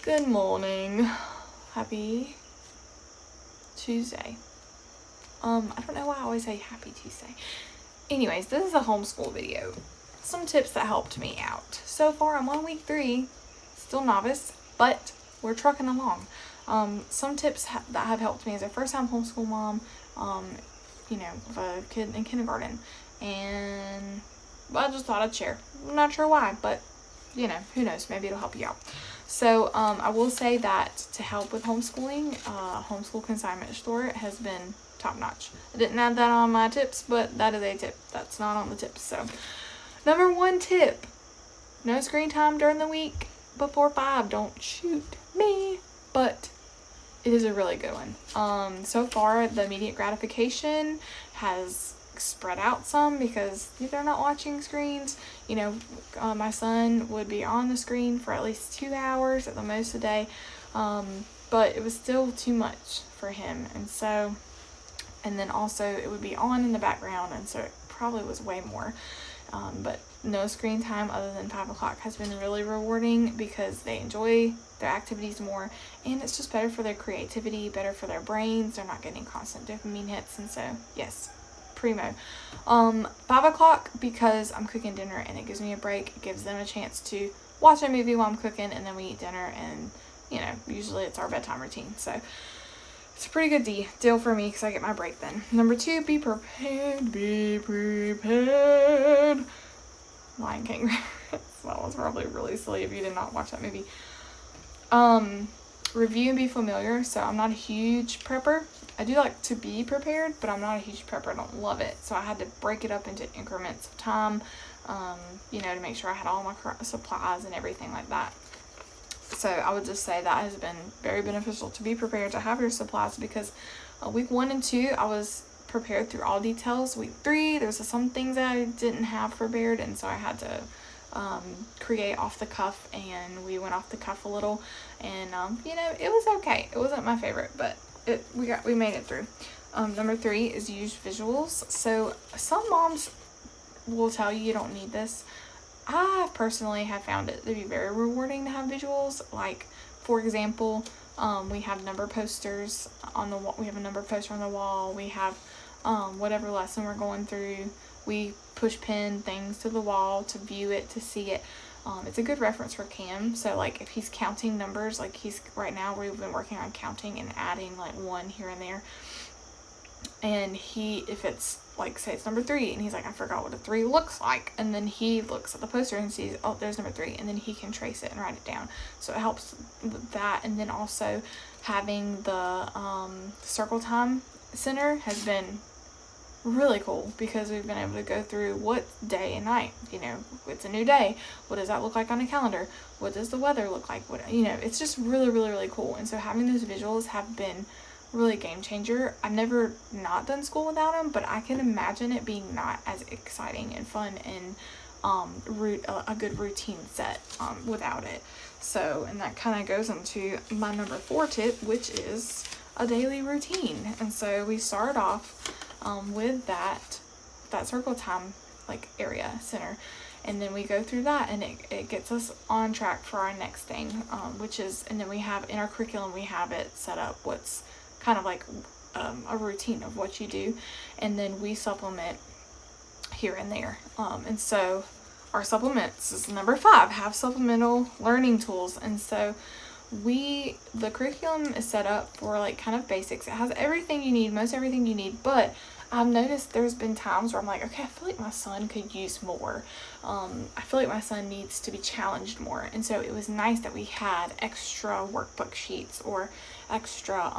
Good morning. Happy Tuesday. I don't know why I always say happy Tuesday. Anyways, this is a homeschool video. Some tips that helped me out. So far, I'm on week 3. Still novice, but we're trucking along. Some tips that have helped me as a first-time homeschool mom, of a kid in kindergarten. And I just thought I'd share. I'm not sure why, but, who knows? Maybe it'll help you out. So, I will say that to help with homeschooling, Homeschool Consignment Store has been top-notch. I didn't add that on my tips, but that is a tip. That's not on the tips. So, number 1 tip, no screen time during the week before 5. Don't shoot me, but it is a really good one. So far, the immediate gratification has spread out some because they're not watching screens. My son would be on the screen for at least 2 hours at the most a day, but it was still too much for him, and then also it would be on in the background, and so it probably was way more. But no screen time other than 5 o'clock has been really rewarding because they enjoy their activities more, and it's just better for their creativity, better for their brains. They're not getting constant dopamine hits, and so yes, primo. 5 o'clock because I'm cooking dinner and it gives me a break. It gives them a chance to watch a movie while I'm cooking, and then we eat dinner, and usually it's our bedtime routine. So it's a pretty good deal for me because I get my break then. Number 2, be prepared. Be prepared. Lion King. That was probably really silly if you did not watch that movie. Review and be familiar. So I'm not a huge prepper. I do like to be prepared, but I'm not a huge prepper. I don't love it. So I had to break it up into increments of time, to make sure I had all my supplies and everything like that. So I would just say that has been very beneficial to be prepared, to have your supplies, because week 1 and 2, I was prepared through all details. Week 3, there's some things that I didn't have prepared, and so I had to create off the cuff, and we went off the cuff a little, and it was okay. It wasn't my favorite, but we made it through. Number 3 is use visuals. So some moms will tell you don't need this. I personally have found it to be very rewarding to have visuals. Like, for example, we have number posters on the wall. We have a number poster on the wall. We have whatever lesson we're going through. We push pin things to the wall to view it, to see it. It's a good reference for Cam. So, like, if he's counting numbers, like right now we've been working on counting and adding like 1 here and there. And if it's like, say it's number 3, and he's like, I forgot what a 3 looks like, and then he looks at the poster and sees, oh, there's number 3, and then he can trace it and write it down. So it helps with that. And then also having the circle time center has been really cool because we've been able to go through what day and night, it's a new day, what does that look like on a calendar, what does the weather look like, it's just really, really, really cool. And so having those visuals have been really game changer. I've never not done school without them, but I can imagine it being not as exciting and fun and a good routine set without it. So, and that kind of goes into my number 4 tip, which is a daily routine. And so we start off with that circle time area center, and then we go through that, and it gets us on track for our next thing, which is, and then we have in our curriculum, we have it set up what's kind of like a routine of what you do, and then we supplement here and there. And so our supplements is number 5, have supplemental learning tools. And so the curriculum is set up for kind of basics. It has everything you need, most everything you need, but I've noticed there's been times where I'm like, okay, I feel like my son could use more. I feel like my son needs to be challenged more. And so it was nice that we had extra workbook sheets or extra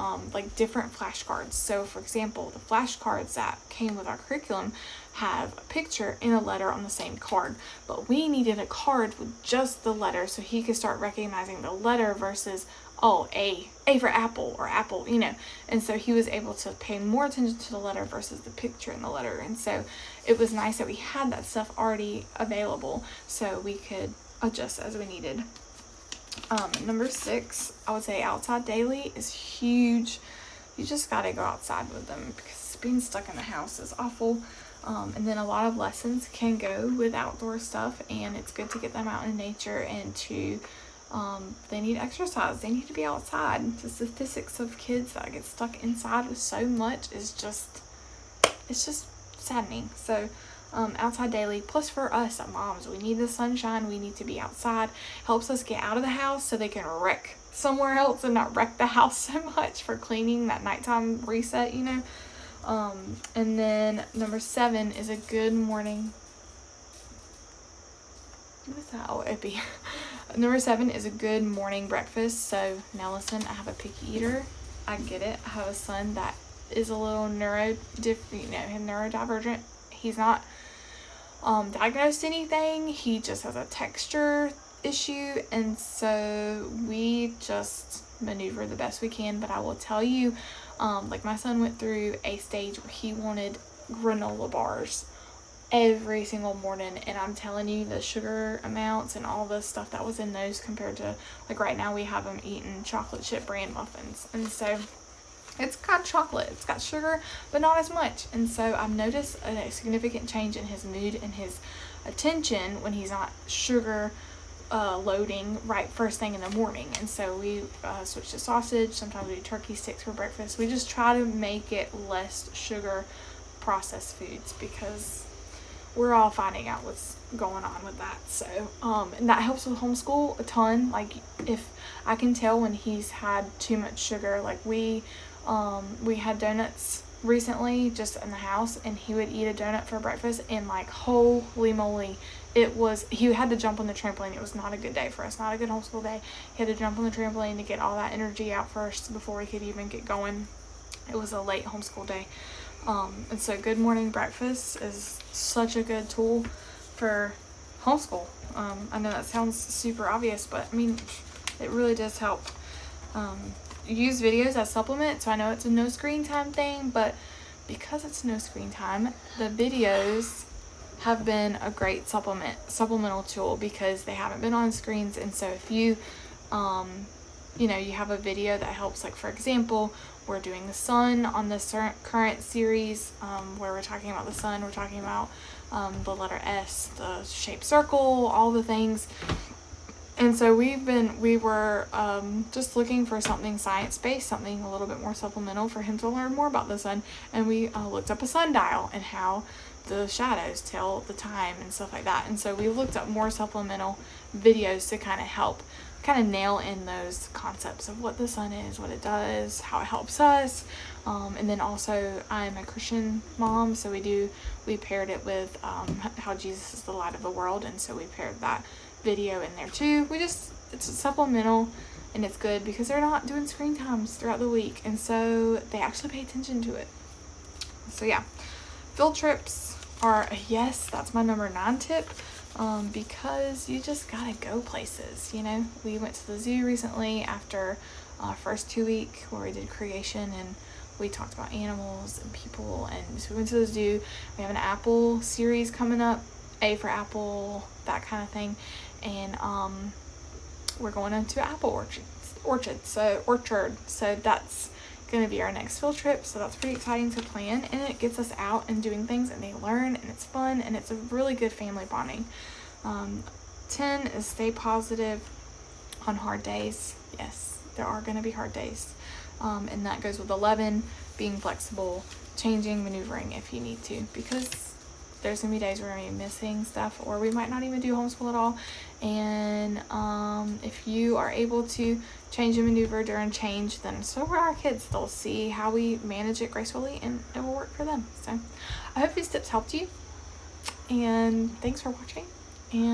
different flashcards. So for example, the flashcards that came with our curriculum have a picture and a letter on the same card, but we needed a card with just the letter so he could start recognizing the letter versus A for apple, or apple, and so he was able to pay more attention to the letter versus the picture in the letter. And so it was nice that we had that stuff already available so we could adjust as we needed. Number 6, I would say outside daily is huge. You just gotta go outside with them because being stuck in the house is awful. And then a lot of lessons can go with outdoor stuff, and it's good to get them out in nature and to They need exercise. They need to be outside. Just the physics of kids that get stuck inside with so much is just, it's just saddening. So outside daily. Plus for us as moms, we need the sunshine. We need to be outside. Helps us get out of the house so they can wreck somewhere else and not wreck the house so much for cleaning, that nighttime reset, you know. And then number 7 is a good morning. What is that? Oh, Epi. Number 7 is a good morning breakfast. So now listen, I have a picky eater. I get it. I have a son that is a little neurodivergent. He's not diagnosed anything. He just has a texture issue, and so we just maneuver the best we can. But I will tell you, like my son went through a stage where he wanted granola bars every single morning, and I'm telling you, the sugar amounts and all the stuff that was in those compared to, like, right now we have him eating chocolate chip bran muffins, and so it's got chocolate, it's got sugar, but not as much. And so I've noticed a significant change in his mood and his attention when he's not sugar loading right first thing in the morning. And so we switch to sausage. Sometimes we do turkey sticks for breakfast. We just try to make it less sugar processed foods, because we're all finding out what's going on with that. So and that helps with homeschool a ton. Like, if I can tell when he's had too much sugar, like we had donuts recently just in the house, and he would eat a donut for breakfast, and like, holy moly, he had to jump on the trampoline. It was not a good day for us, not a good homeschool day. He had to jump on the trampoline to get all that energy out first before we could even get going. It was a late homeschool day. And so good morning breakfast is such a good tool for homeschool. I know that sounds super obvious, but I mean, it really does help. Use videos as supplement. So I know it's a no screen time thing, but because it's no screen time, the videos have been a great supplemental tool, because they haven't been on screens. And so if you you have a video that helps, like for example, we're doing the sun on this current series, where we're talking about the sun, we're talking about the letter S, the shaped circle, all the things. And so we were just looking for something science-based, something a little bit more supplemental for him to learn more about the sun. And we looked up a sundial and how the shadows tell the time and stuff like that. And so we looked up more supplemental videos to kind of nail in those concepts of what the sun is, what it does, how it helps us. And then also, I'm a Christian mom, so we paired it with how Jesus is the light of the world, and so we paired that video in there too. It's supplemental, and it's good because they're not doing screen times throughout the week, and so they actually pay attention to it. So yeah, field trips are a yes. That's my number 9 tip. Because you just gotta go places, We went to the zoo recently after our first 2 week where we did creation, and we talked about animals and people, and so we went to the zoo. We have an apple series coming up, A for apple, that kind of thing, and we're going into apple orchard, so that's gonna be our next field trip. So that's pretty exciting to plan, and it gets us out and doing things, and they learn, and it's fun, and it's a really good family bonding. 10 is stay positive on hard days. Yes, there are gonna be hard days, and that goes with 11, being flexible, changing, maneuvering if you need to, because there's gonna be days where we're gonna be missing stuff, or we might not even do homeschool at all. And if you are able to change and maneuver during change, then so are our kids. They'll see how we manage it gracefully, and it will work for them. So I hope these tips helped you, and thanks for watching. And